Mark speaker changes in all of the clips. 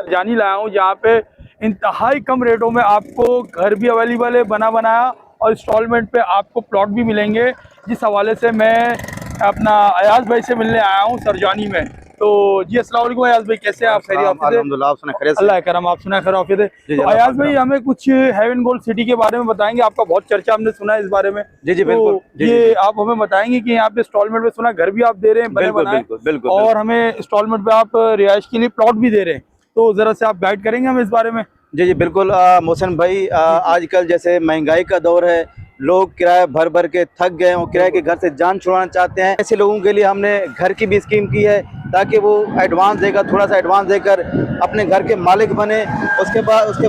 Speaker 1: सरजानी लाया हूँ जहाँ पे इंतहाई कम रेटों में आपको घर भी अवेलेबल है बना बनाया और इंस्टॉलमेंट पे आपको प्लॉट भी मिलेंगे। जिस हवाले से मैं अपना अयाज भाई से मिलने आया हूँ सरजानी में। तो जी अस्सलाम वालेकुम अयाज भाई, कैसे हैं आप? खैरियत से?
Speaker 2: अल्हम्दुलिल्लाह, आप सुना खैरियत से?
Speaker 1: अल्लाह करम, आप सुना खैर आफियत है। तो अयाज भाई हमें कुछ हेवन गोल्ड सिटी के बारे में बताएंगे? आपका बहुत चर्चा हमने सुना है इस बारे में।
Speaker 2: जी जी
Speaker 1: तो
Speaker 2: बिल्कुल।
Speaker 1: ये आप हमें बताएंगे कि यहाँ पे इंस्टॉलमेंट पे सुना घर भी आप दे रहे हैं बने
Speaker 2: बिल्कुल
Speaker 1: बनाए,
Speaker 2: बिल्कुल बिल्कुल
Speaker 1: और हमें इंस्टॉलमेंट पे आप रिहाइश के लिए प्लॉट भी दे रहे हैं। तो जरा से आप गाइड करेंगे हमें इस बारे में?
Speaker 2: जी जी बिल्कुल। मोहसिन भाई, आजकल जैसे महंगाई का दौर है, लोग किराया भर भर के थक गए और किराए के घर से जान छुड़ाना चाहते हैं। ऐसे लोगों के लिए हमने घर की भी स्कीम की है ताकि वो एडवांस देकर, थोड़ा सा एडवांस देकर अपने घर के मालिक बने। उसके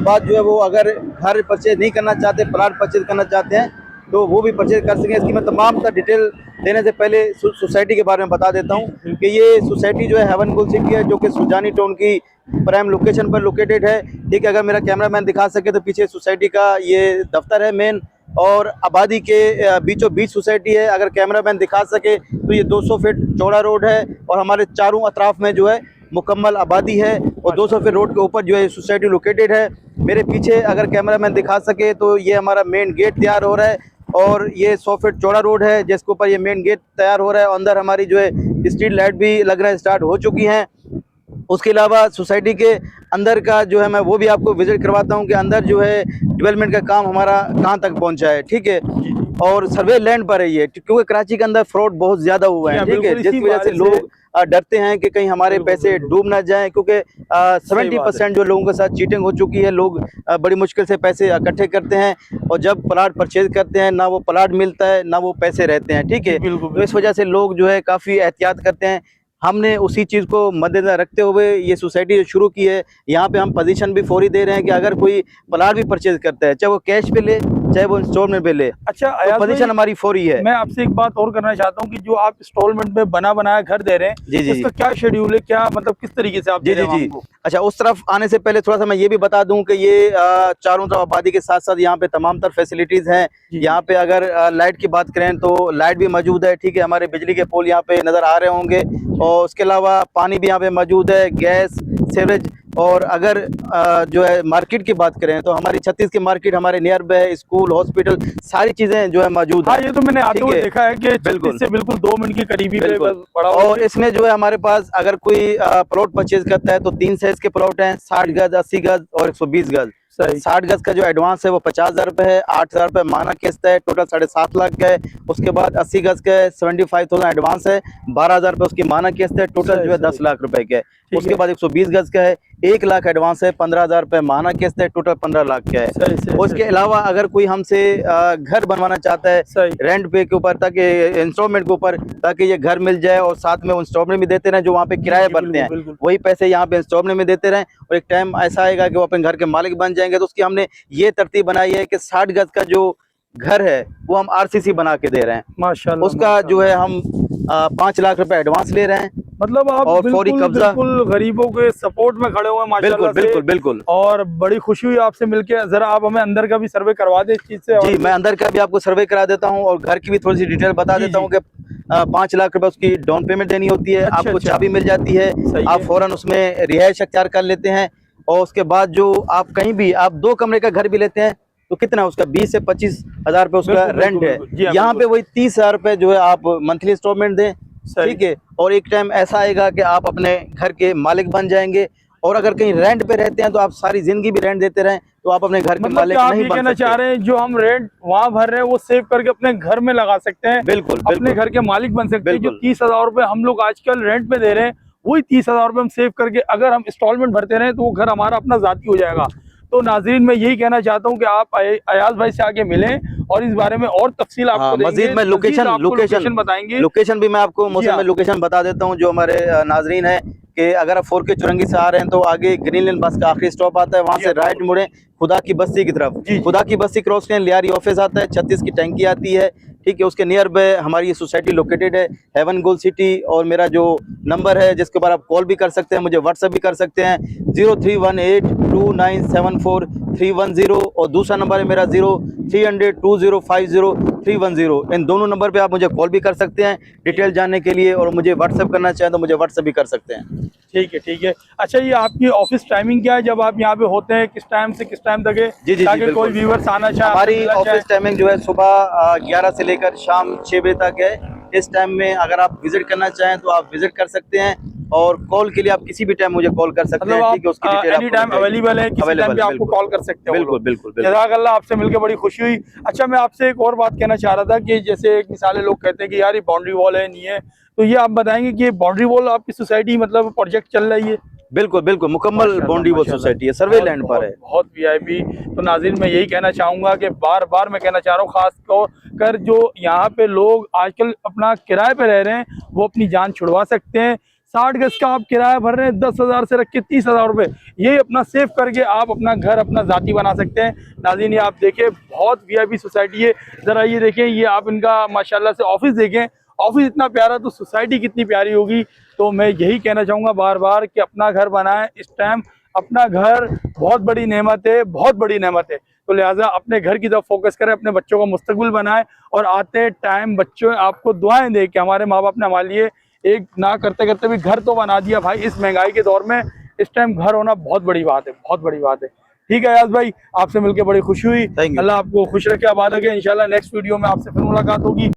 Speaker 2: बाद जो है वो अगर घर परचेज नहीं करना चाहते, प्लाट परचेज करना चाहते हैं तो वो भी परचेज कर सकें। इसकी मैं तमाम तर डिटेल देने से पहले सोसाइटी के बारे में बता देता हूँ कि ये सोसाइटी जो है हेवन गोल्ड सिटी है, जो कि सुजानी टाउन की प्राइम लोकेशन पर लोकेटेड है। ठीक है, अगर मेरा कैमरामैन दिखा सके तो पीछे सोसाइटी का ये दफ्तर है मेन, और आबादी के बीचों बीच सोसाइटी है। अगर कैमरामैन दिखा सके तो ये 200 फीट चौड़ा रोड है और हमारे चारों अतराफ में जो है मुकम्मल आबादी है, और 200 फीट रोड के ऊपर जो है सोसाइटी लोकेटेड है। मेरे पीछे अगर कैमरामैन दिखा सके तो ये हमारा मेन गेट तैयार हो रहा है, और ये 100 फीट चौड़ा रोड है जिसके ऊपर ये मेन गेट तैयार हो रहा है। अंदर हमारी जो है स्ट्रीट लाइट भी लगना स्टार्ट हो चुकी हैं। उसके अलावा सोसाइटी के अंदर का जो है मैं वो भी आपको विजिट करवाता हूं कि अंदर जो है डेवलपमेंट का काम हमारा कहां तक पहुंचा है। ठीक है, और सर्वे लैंड पर है ये, क्योंकि कराची के अंदर फ्रॉड बहुत ज्यादा हुआ है। ठीक है, जिसकी वजह से लोग डरते हैं कि कहीं हमारे पैसे डूब ना जाएं, क्योंकि 70% जो लोगों के साथ चीटिंग हो चुकी है। लोग बड़ी मुश्किल से पैसे इकट्ठे करते हैं और जब प्लाट परचेज करते हैं ना वो प्लाट मिलता है ना वो पैसे रहते हैं। ठीक है, तो इस वजह से लोग जो है काफ़ी एहतियात करते हैं। हमने उसी चीज़ को मद्देनजर रखते हुए ये सोसाइटी जो शुरू की है, यहाँ पे हम पोजीशन भी फौरी दे रहे हैं कि अगर कोई प्लाट भी परचेज करता है, चाहे वो कैश पे ले चाहे वो इंस्टॉलमेंट पे ले,
Speaker 1: अच्छा
Speaker 2: तो पोजीशन हमारी फौरी है।
Speaker 1: मैं आपसे एक बात और करना चाहता हूँ कि जो आप इंस्टॉलमेंट में बना बनाया घर दे रहे हैं,
Speaker 2: जी जी
Speaker 1: इसका क्या शेड्यूल है, क्या मतलब किस तरीके से आप
Speaker 2: जी
Speaker 1: दे
Speaker 2: जी
Speaker 1: रहे हैं
Speaker 2: जी
Speaker 1: हमको?
Speaker 2: अच्छा, उस तरफ आने से पहले थोड़ा सा मैं ये भी बता दूं कि ये चारों तरफ आबादी के साथ साथ यहाँ पे तमाम तर फैसिलिटीज हैं। यहाँ पे अगर लाइट की बात करें तो लाइट भी मौजूद है। ठीक है, हमारे बिजली के पोल यहाँ पे नज़र आ रहे होंगे, और उसके अलावा पानी भी यहाँ पे मौजूद है, गैस, सीवरेज। और अगर जो है मार्केट की बात करें तो हमारी 36 की मार्केट हमारे नियर बाय है, स्कूल, हॉस्पिटल, सारी चीज़ें जो है मौजूद है।
Speaker 1: हाँ, ये तो मैंने आते हुए देखा है कि
Speaker 2: बिल्कुल
Speaker 1: से बिल्कुल 2 मिनट की करीबी पे बड़ा।
Speaker 2: और इसमें जो है हमारे पास अगर कोई प्लॉट परचेज करता है तो 3 साइज के प्लॉट हैं, 60 गज, 80 गज और 120 गज। 60 गज का जो एडवांस है वो 50,000 रुपये है, 8,000 रुपये माना किस्त है, टोटल 7.5 लाख का है। उसके बाद 80 गज का है, 75,000 एडवांस है, 12,000 रुपये उसकी माना किस्त है, टोटल जो है 10 लाख रुपए का है। उसके बाद 120 गज का है, 1 लाख एडवांस है, 15,000 रुपये माना किस्त है, टोटल 15 लाख का है। उसके अलावा अगर कोई हमसे घर बनवाना चाहता है रेंट पे के ऊपर, ताकि इंस्टॉलमेंट के ऊपर, ताकि ये घर मिल जाए और साथ में इंस्टॉलमेंट भी देते रहें, जो वहाँ पे किराए भरते हैं वही पैसे यहाँ पे इंस्टॉलमेंट में देते रहें, और एक टाइम ऐसा आएगा कि वो अपने घर के मालिक बन जाएंगे। तो उसकी हमने ये तरतीब बनाई है कि 60 गज का जो घर है वो हम आरसीसी बना के दे रहे हैं माशाल्लाह। उसका जो है हम 5 लाख रुपए एडवांस ले रहे हैं।
Speaker 1: मतलब आप
Speaker 2: और फौरी कब्जा,
Speaker 1: बिल्कुल गरीबों के सपोर्ट में खड़े हुए हैं माशाल्लाह।
Speaker 2: बिल्कुल बिल्कुल।
Speaker 1: और बड़ी खुशी हुई आपसे मिलके। जरा आप हमें अंदर का भी सर्वे करवा दें इस चीज से।
Speaker 2: जी, मैं अंदर का भी आपको सर्वे करा देता हूँ और घर की भी थोड़ी सी डिटेल बता देता हूँ कि 5 लाख रुपए उसकी डाउन पेमेंट देनी होती है। आपको चाबी मिल जाती है, आप फौरन उसमें रिहाइश अख्तियार कर लेते हैं। और उसके बाद जो आप कहीं भी आप 2 कमरे का घर भी लेते हैं तो कितना उसका 20 से 25 हजार रुपये उसका रेंट है। यहाँ पे वही 30,000 रुपये जो है आप मंथली इंस्टॉलमेंट दें। ठीक है, और एक टाइम ऐसा आएगा कि आप अपने घर के मालिक बन जाएंगे। और अगर कहीं रेंट पे रहते हैं तो आप सारी जिंदगी भी रेंट देते रहें तो आप अपने घर के मालिक नहीं बन सकते।
Speaker 1: चाह रहे हैं जो हम रेंट वहाँ भर रहे हैं वो सेव करके अपने घर में लगा सकते हैं।
Speaker 2: बिल्कुल,
Speaker 1: अपने घर के मालिक बन सकते हैं। जो 30,000 रुपये हम लोग आजकल रेंट पे दे रहे हैं, वही 30,000 रुपये हम सेव करके अगर हम इंस्टॉलमेंट भरते रहे तो वो घर हमारा अपना जाती हो जाएगा। तो नाज़रीन, मैं यही कहना चाहता हूँ कि आप अयाज भाई से आके मिलें और इस बारे में और तफसील आपको
Speaker 2: मजीद में लोकेशन
Speaker 1: बताएंगे।
Speaker 2: लोकेशन भी मैं आपको मौसम में लोकेशन बता देता हूँ जो हमारे नाजरीन है कि अगर आप 4K चुरंगी से आ रहे हैं तो आगे ग्रीन लाइन बस का आखिरी स्टॉप आता है, वहाँ से राइट मुड़े खुदा की बस्ती की तरफ। खुदा की बस्ती क्रॉस करें, लियारी ऑफिस आता है, 36 की टैंकी आती है। ठीक है, उसके नियर बाय हमारी ये सोसाइटी लोकेटेड है, हेवन गोल्ड सिटी। और मेरा जो नंबर है जिसके ऊपर आप कॉल भी कर सकते हैं, मुझे व्हाट्सएप भी कर सकते हैं, 03182974 और दूसरा नंबर है मेरा 03002050 इन दोनों नंबर पे आप मुझे कॉल भी कर सकते हैं डिटेल जानने के लिए, और मुझे व्हाट्सएप करना चाहें तो मुझे व्हाट्सएप भी कर सकते हैं।
Speaker 1: ठीक है ठीक है। अच्छा, ये आपकी ऑफिस टाइमिंग क्या है, जब आप यहाँ पे होते हैं किस टाइम से किस टाइम तक है?
Speaker 2: जी, जी,
Speaker 1: ताकि
Speaker 2: बिल्कुल।
Speaker 1: कोई व्यूवर्स आना चाहे,
Speaker 2: हमारी
Speaker 1: आपसे मिलना चाहे।
Speaker 2: ऑफिस टाइमिंग जो है सुबह 11 से लेकर शाम 6 बजे तक है। इस टाइम में अगर आप विजिट करना चाहें तो आप विजिट कर सकते हैं, और कॉल के लिए आप किसी भी टाइम मुझे कॉल कर सकते
Speaker 1: मतलब
Speaker 2: हैं,
Speaker 1: आप
Speaker 2: ठीक है? उसकी डिटेल
Speaker 1: एनी टाइम अवेलेबल है, किसी टाइम भी आपको कॉल कर सकते हैं वो
Speaker 2: बिल्कुल
Speaker 1: लोग।
Speaker 2: बिल्कुल बिल्कुल।
Speaker 1: जज़ाकल्लाह, आपसे मिलकर बड़ी खुशी हुई। अच्छा, मैं आपसे एक और बात कहना चाह रहा था कि जैसे एक मिसाल लोग कहते हैं कि यार ये बाउंड्री वॉल है, नहीं है, तो ये आप बताएंगे कि ये बाउंड्री वॉल आपकी सोसाइटी मतलब प्रोजेक्ट चल रही है?
Speaker 2: बिल्कुल बिल्कुल, मुकम्मल
Speaker 1: माशाल्लाह,
Speaker 2: बाउंड्री वॉल
Speaker 1: माशाल्लाह।
Speaker 2: सोसाइटी है, सर्वे
Speaker 1: बहुत
Speaker 2: लैंड पर
Speaker 1: बहुत
Speaker 2: है।
Speaker 1: बहुत वीआईपी। तो नाज़रीन, मैं यही कहना चाहूँगा कि बार बार मैं कहना चाह रहा हूँ, खास तौर कर जो यहाँ पे लोग आजकल अपना किराए पे रह रहे हैं, वो अपनी जान छुड़वा सकते हैं। 60 गज का आप किराया भर रहे हैं 10,000 से रख के 30,000 रुपये, ये अपना सेव करके आप अपना घर अपना ज़ाती बना सकते हैं। नाज़रीन, ये आप देखें, बहुत वीआईपी सोसाइटी है। ज़रा ये देखें, ये आप इनका माशाल्लाह से ऑफिस देखें, ऑफिस इतना प्यारा तो सोसाइटी कितनी प्यारी होगी। तो मैं यही कहना चाहूँगा बार बार कि अपना घर बनाएं। इस टाइम अपना घर बहुत बड़ी नेमत है, बहुत बड़ी नेमत है। तो लिहाजा अपने घर की तरफ फोकस करें, अपने बच्चों का मुस्तकबिल बनाएं, और आते टाइम बच्चों आपको दुआएं दें कि हमारे माँ बाप ने हमारे लिए एक ना करते करते भी घर तो बना दिया। भाई, इस महंगाई के दौर में इस टाइम घर होना बहुत बड़ी बात है, बहुत बड़ी बात है। ठीक है अयाज भाई, आपसे मिलकर बड़ी खुशी हुई।
Speaker 2: Thank you.
Speaker 1: अल्लाह आपको खुश रखे, आबाद रखे। इंशाल्लाह नेक्स्ट वीडियो में आपसे फिर मुलाकात होगी।